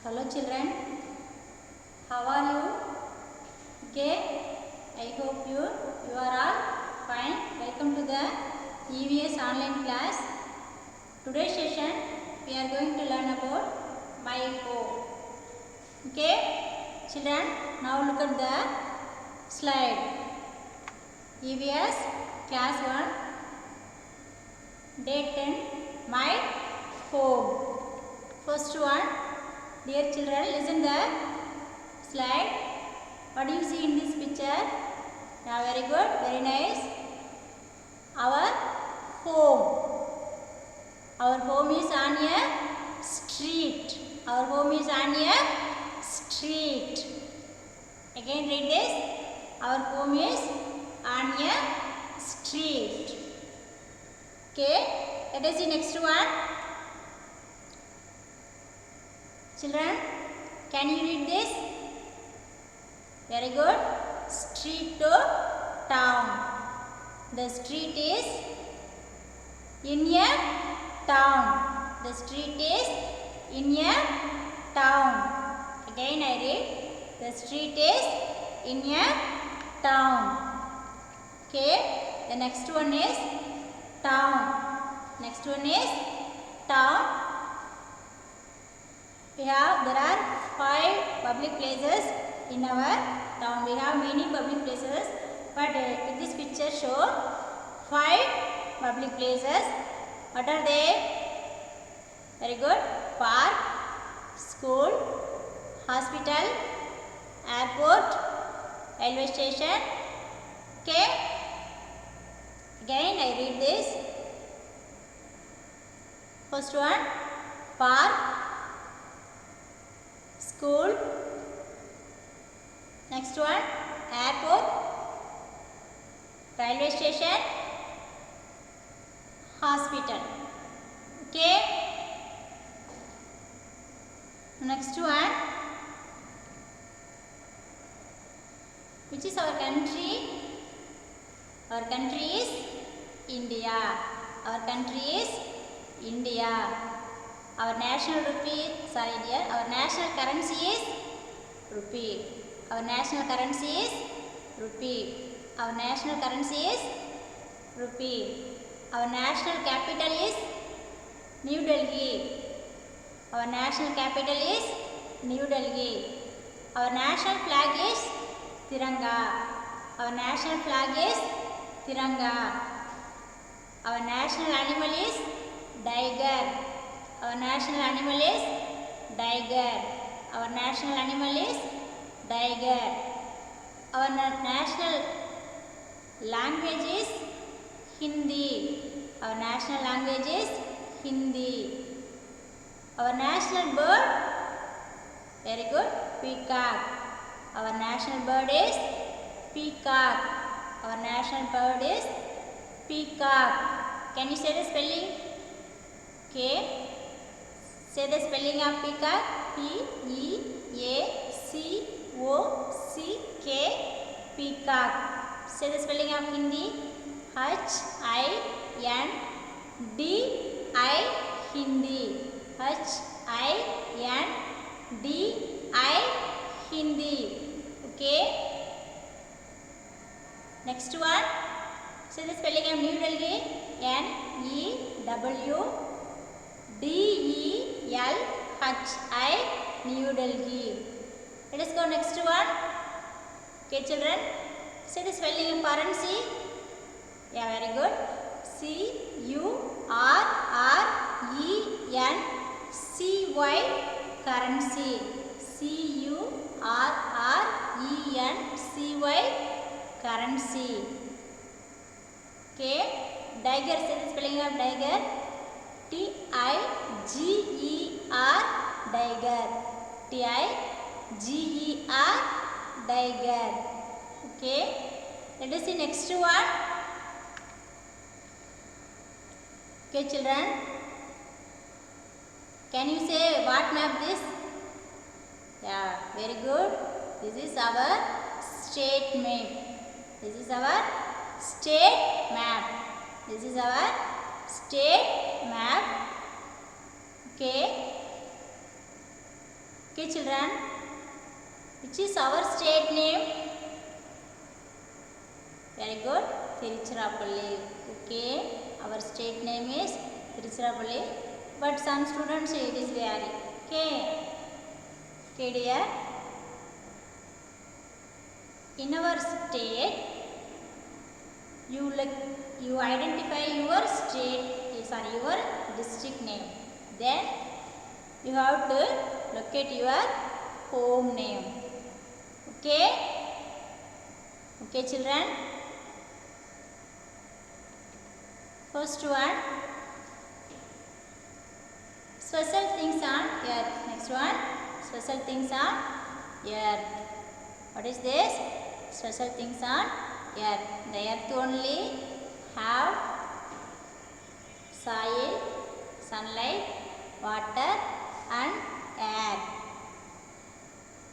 Hello children, how are you? Okay, I hope you are all fine. Welcome to the EVS online class. Today's session we are going to learn about my home. Okay, children, now look at the slide. EVS class 1 day 10 my home. First one, dear children, listen the slide. What do you see in this picture? Yeah, very good, very nice. Our home. Our home is on a street. Our home is on a street. Again read this. Our home is on a street. Okay, let us see next one. Children, can you read this? Very good. Street to town. The street is in a town. The street is in a town. Again I read. The street is in a town. Okay. The next one is town. Next one is town. There are 5 public places in our town. We have many public places, but in this picture show 5 public places. What are they? Very good. Park, school, hospital, airport, railway station. Okay. Again I read this. First one, park, school. Next one, airport, railway station, hospital. Okay. Next one, which is our country? Our country is India. Our country is India. Our national rupee, our national currency is rupee. Our national currency is rupee. Our national currency is rupee. Our national capital is New Delhi. Our national capital is New Delhi. Our national flag is Tiranga. Our national flag is Tiranga. Our national animal is tiger. Our national animal is tiger. Our national animal is tiger. Our national language is Hindi. Our national language is Hindi. Our national bird, very good, peacock. Our national bird is peacock. Our national bird is peacock. Can you say the spelling? Okay. Say the spelling of peacock. P-E-A-C-O-C-K, peacock. Say the spelling of Hindi. H-I-N-D-I, Hindi. H-I-N-D-I, Hindi. Okay. Next one. Say the spelling of New Delhi. N-E-W-D-E-L-H-I, New Delhi. Let us go next one. Okay, children. Say the spelling of Varanasi. Yeah, very good. C-U-R-R-E-N-C-Y, currency. C-U-R-R-E-N-C-Y, currency. Okay. Tiger, say the spelling of tiger. T-I-G-E-R, tiger. T-I-G-E-R, tiger. Okay. Let us see next one. Okay, children. Can you say what map this? Yeah, very good. This is our state map. This is our state map. This is our state map. Okay. Okay, children. Which is our state name? Very good. Tiruchirappalli. Okay. Our state name is Tiruchirappalli. But some students say it is vary. Okay. Okay, dear. In our state, you identify your state, sorry, your district name. Then you have to locate your home name. Okay? Okay, children. First one, special things on earth. Next one, special things on earth. What is this? Special things on earth. The earth only have soil, sunlight, water and air.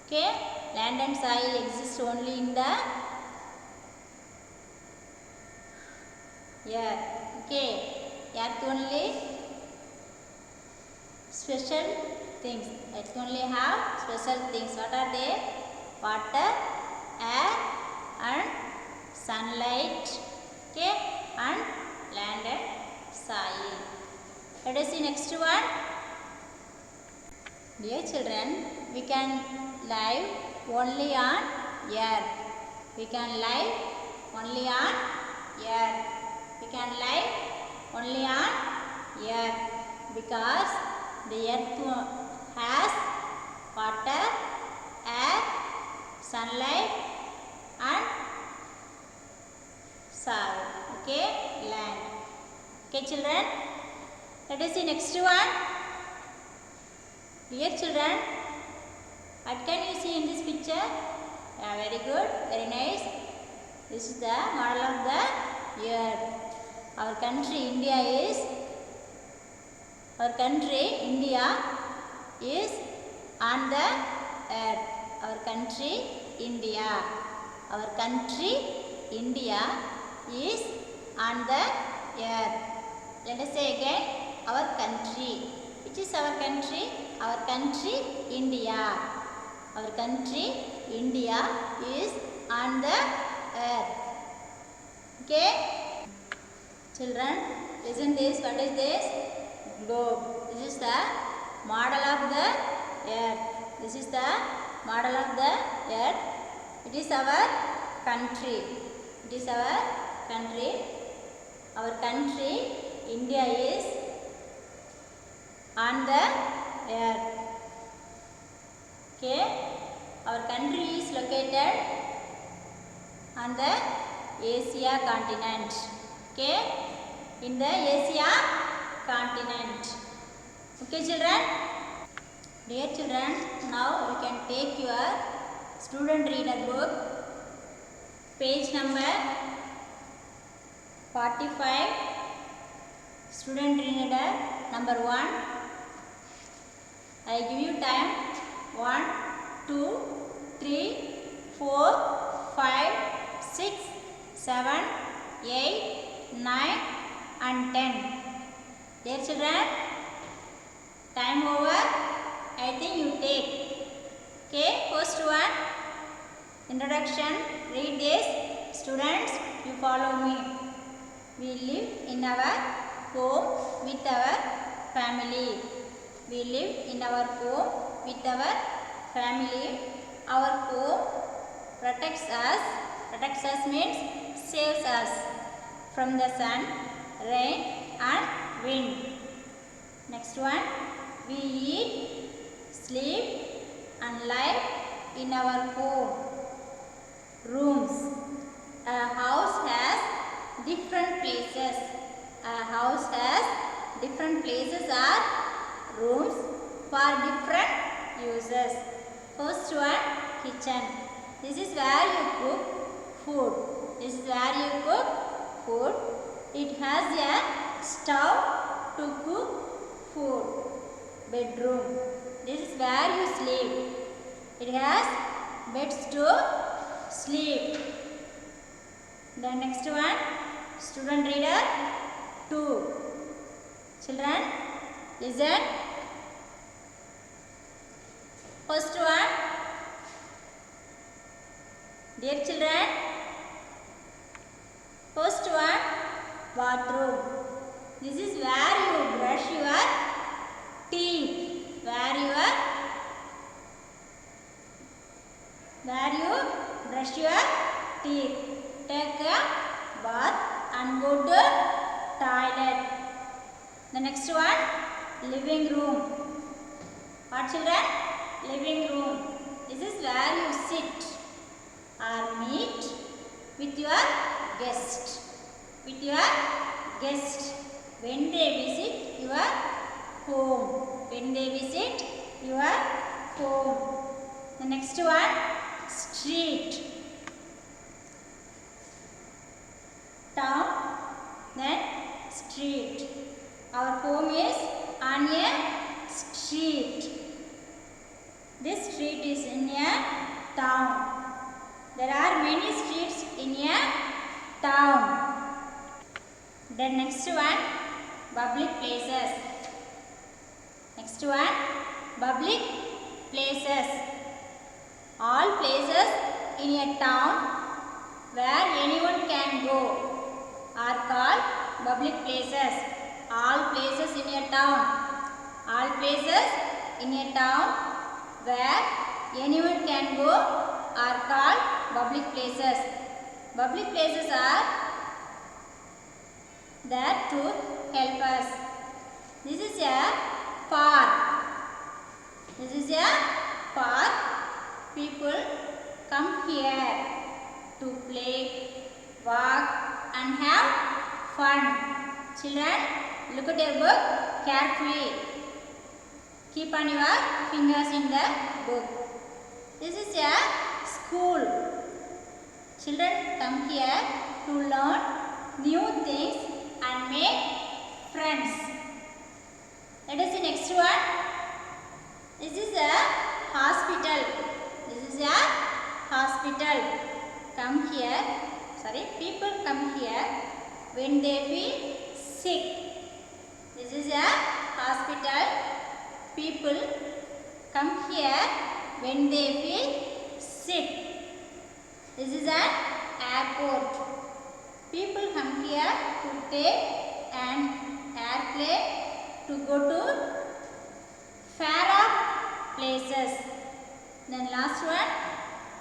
Okay, land and soil exist only in the earth. Okay, earth only special things. Earth only have special things. What are they? Water, air and sunlight. Okay, and land and soil. Let us see next one. Dear children, we can live only on earth. We can live only on earth. We can live only on earth because the earth has water, air, sunlight and soil. Okay, land. Okay, children. Let us see next one. Dear children, what can you see in this picture? Yeah, very good, very nice. This is the model of the earth. Our country India is on the earth. Our country India is on the earth. Let us say again, our country. Which is our country? Our country India. Our country India is on the earth. Okay? Children, listen this. What is this? Globe. This is the model of the earth. This is the model of the earth. It is our country. It is our country. Our country India is on the earth. Okay, our country is located on the Asia continent. Okay, in the Asia continent. Okay, children. Dear children, now you can take your student reader book, page number 45, student reader number 1. I give you time 1, 2, 3, 4, 5, 6, 7, 8, 9 and 10. Dear children, time over. I think you take. Okay, first one, introduction. Read this. Students, you follow me. We live in our home with our family. We live in our home with our family. Our home protects us. Protects us means saves us from the sun, rain and wind. Next one, we eat, sleep and live in our home. Rooms. A house has different places. A house has different places or rooms for different uses. First one, kitchen. This is where you cook food. This is where you cook food. It has a stove to cook food. Bedroom. This is where you sleep. It has beds to sleep. The next one, student reader 2. Children, listen. First one, dear children, first one, bathroom. This is where you brush your teeth. Where you brush your teeth. Take a bath and go to toilet. The next one, living room. What children? Living room. This is where you sit or meet with your guest. With your guest when they visit your home. When they visit your home. The next one, street. Town, then street. Our home is on a street. This street is in a town. There are many streets in a town. The next one, public places. Next one, public places. All places in a town where anyone can go are called public places. All places in a town. All places in a town where anyone can go are called public places. Public places are there to help us. This is a park. This is a park. People come here to play, walk and have fun. Children, look at your book carefully. Keep on your fingers in the book. This is a school. Children come here to learn new things and make friends. Let us see next one. This is a hospital. This is a hospital. Come here. People come here when they feel sick. This is a hospital. People come here when they feel sick. This is an airport. People come here to take an airplane to go to far off places. Then last one,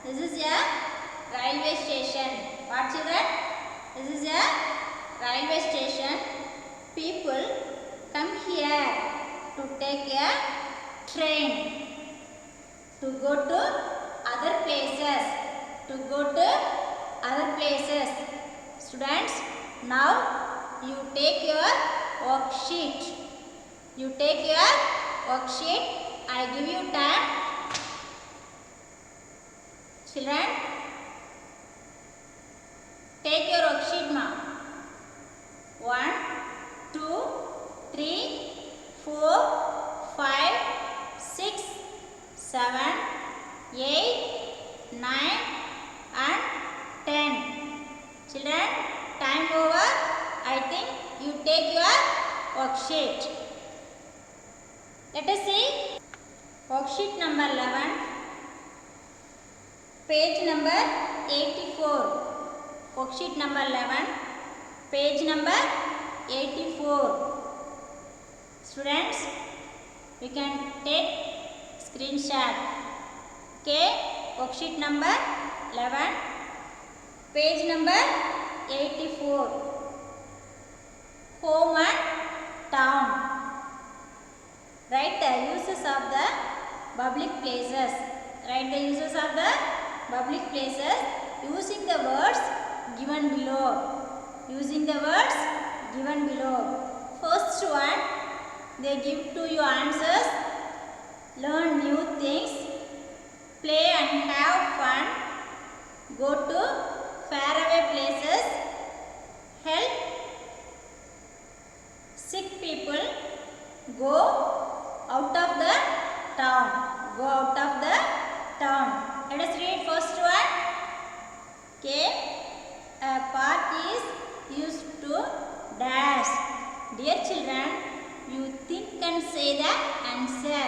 this is a railway station. What children? This is a railway station. People come here to take a train to go to other places. To go to other places. Students, now you take your worksheet. You take your worksheet. I give you time. Children, take your worksheet, ma. 1, 2, 3, 4, 5, 6, 7, 8, 9 and 10. Children, time over. I think you take your worksheet. Let us see worksheet number 11, page number 84. Worksheet number 11, page number 84. Students, you can take screenshot. Okay, worksheet number 11, page number 84. Home and town. Write the uses of the public places. Write the uses of the public places using the words given below. Using the words given below. First one, they give to you answers. Learn new things. Play and have fun. Go to faraway places. Help sick people. Go out of the town. Go out of the town. Let us read first one. Okay. A park is used to dash. Dear children, you think and say the answer.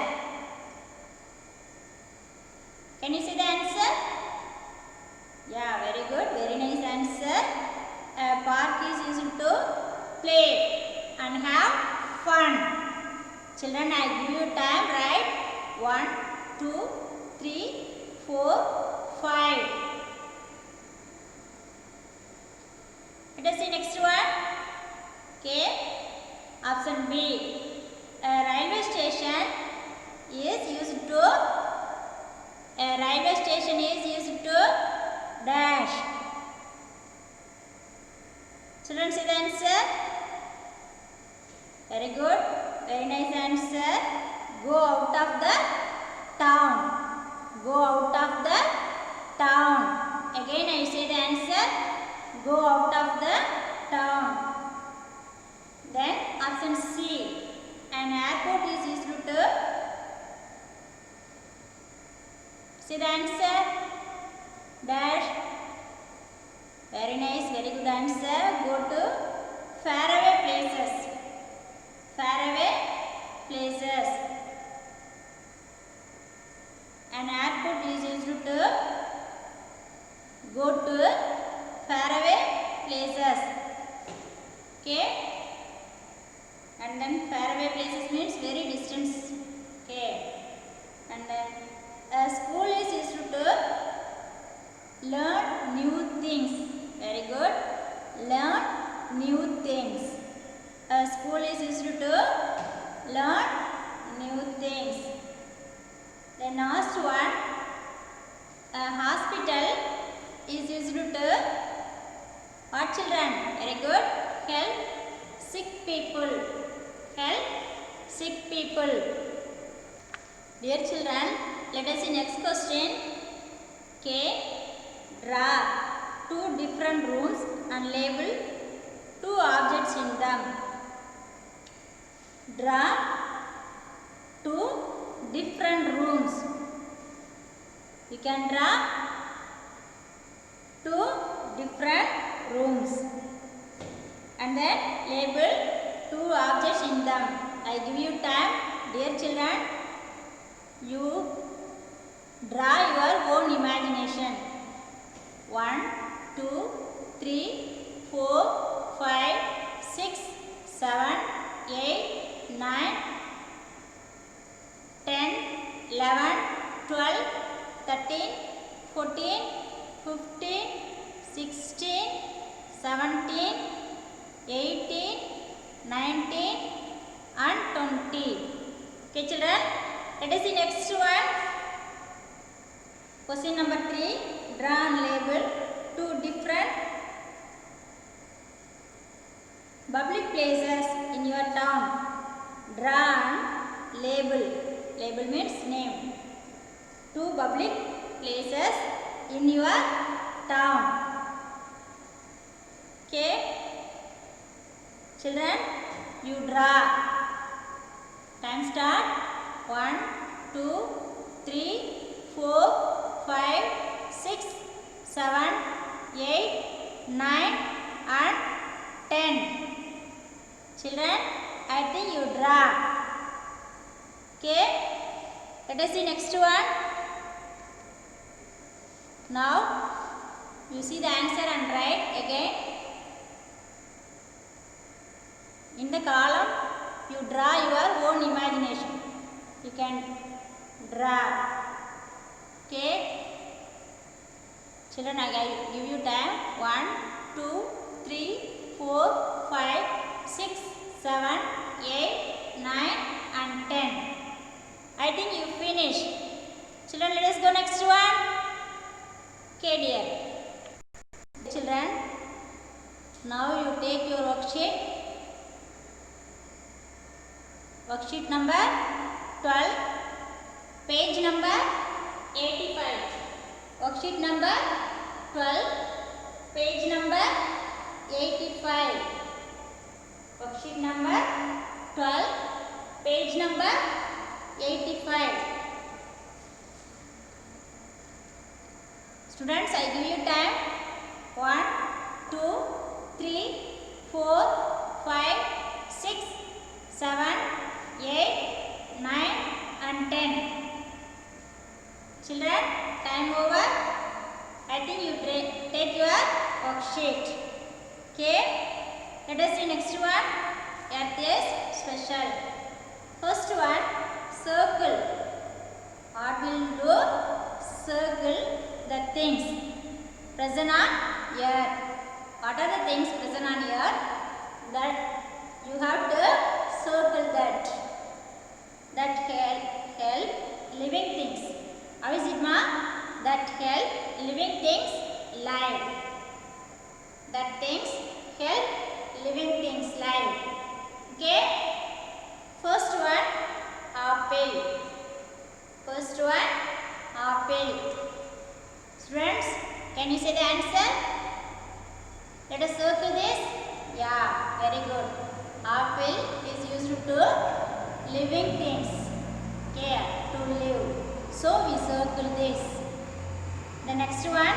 Can you see the answer? Yeah, very good. Very nice answer. A park is used to play and have fun. Children, I give you time, right? 1, 2, 3, 4, 5. Let us see next one. Okay. Option B. A railway station is used to dash. Children, see the answer? Very good. Very nice answer. Go out of the town. Go out of the town. Again I say the answer. Go out of the town. Then option C. An airport is used to. See the answer? Dash. Very nice. Very good answer. Go to faraway places. Faraway places. An airport is used to go to faraway places. Okay. And then faraway places means very distance. Okay. And then a school is used to learn new things. Very good. Learn new things. A school is used to learn new things. The last one. A hospital is used to what, children? Very good. Help sick people. Help sick people. Dear children, let us see next question. Okay. Draw 2 different rooms and label 2 objects in them. Draw 2 different rooms. You can draw 2 different rooms and then label 2 objects in them. I give you time, dear children. You draw your own imagination. 1, 2, 3, 4, 5, 6, 7, 8, 9, 10, 11, 12, 13, 14, 15, 16, 17, 18, 19 and 20. Okay, children. Let us see next one. Question number 3. Draw and label 2 different public places in your town. Draw and label. Label means name. 2 public places in your town. Okay. Children, you draw. Time start. 1, 2, 3, 4, 5, 6, 7, 8, 9 and 10. Children, I think you draw. Okay. Let us see next one. Now, you see the answer and write again. In the column, you draw your own imagination. You can draw. Okay. Children, I give you time. 1, 2, 3, 4, 5, 6, 7, 8, 9 and 10. I think you finished. Children, let us go next one. Okay, dear. Children, now you take your worksheet. Worksheet number 12, page number 85. Worksheet number 12, page number 85. Worksheet number 12, page number 85. Students, I give you time. 1, 2, 3, 4, 5, 6, 7, 8, 9 and 10. Children, think you take your worksheet. Okay. Let us see next one. Earth is special. First one, circle. What will you do? Circle the things present on earth. What are the things present on earth? That you have to circle that. That help living things. How is it, ma? That help living things live. That things help living things live. Okay. First one, apple. First one, apple. Students, can you say the answer? Let us circle this. Yeah, very good. Apple is used to living things. Okay, to live. So we circle this. The next one,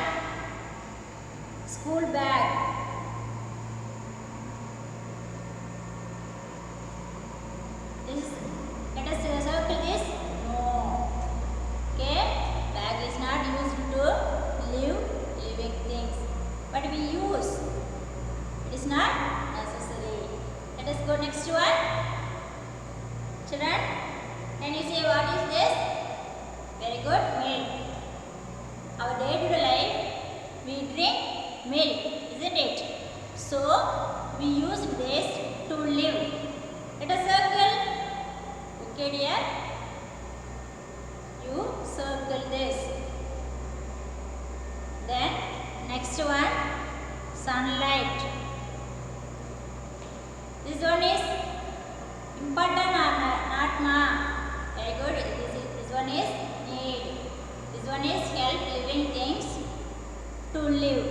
school bag. Let us circle this. No. Okay, bag is not used to live living things, but we use. It is not necessary. Let us go next one. Children, can you say what is this? Very good, milk. Our day-to-day life, we drink milk, isn't it? So, we use this to live. Let us circle. Okay, dear. You circle this. Then, next one, sunlight. This one is important or not, ma? Very good. This one is need. This one is help living things to live.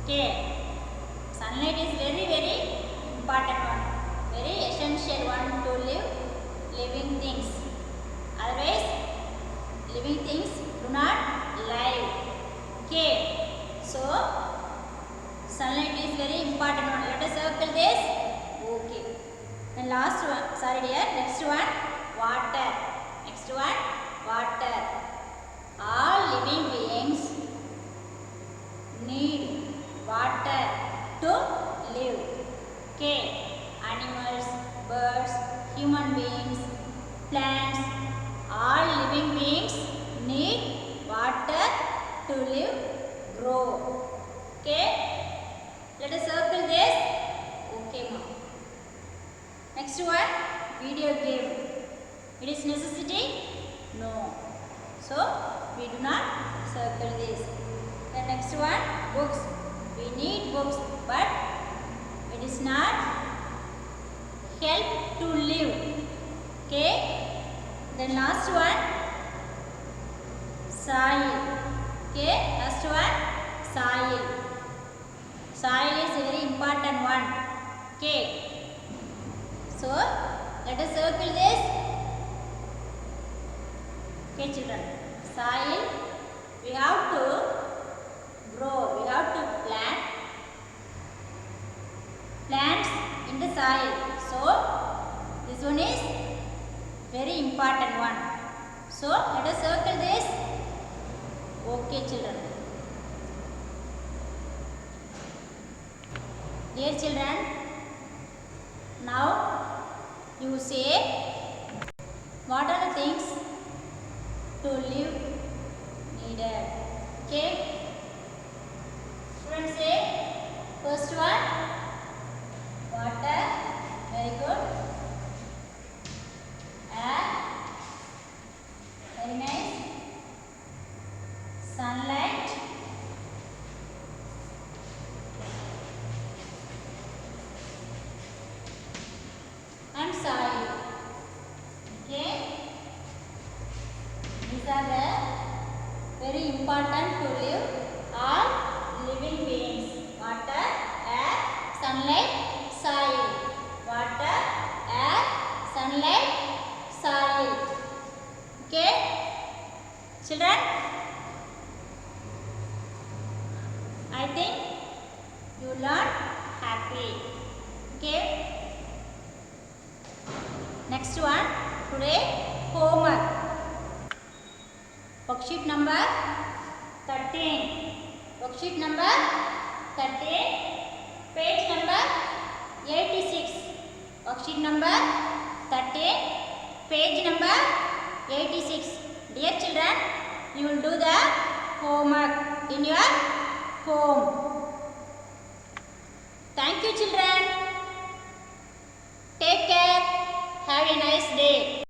Okay. Sunlight is very, very important one. Very essential one to live living things. Otherwise, living things do not live. Okay. So, sunlight is very important one. Let us circle this. Okay. And last one, sorry dear, next one, water. Next one, water. All living beings need water to live. Okay. Animals, birds, human beings, plants, all living beings need water to live, grow. Okay. Let us circle this. Okay, ma'am. Next one, video game. It is necessity? No. So, we do not circle this. The next one, books. We need books, but it is not help to live. Okay. The last one, soil. Okay. Last one, soil. Soil is a very important one. Okay. So, let us circle this. Okay, children. Soil, we have to grow. We have to plant plants in the soil. So, this one is very important one. So, let us circle this. Okay, children. Dear children, now you say what are the things to live needed. Okay. Students say first one, water. Very good. Air. Very nice. Sunlight. And soil. Okay. These are the very important to live all living beings. Water, air, sunlight, soil. Water, air, sunlight, soil. Okay. Children, I think you learn happy. Okay. Next one, today homework. Worksheet number 13. Worksheet number 13, page number 86. Worksheet number 13, page number 86. Dear children, you will do the homework in your home.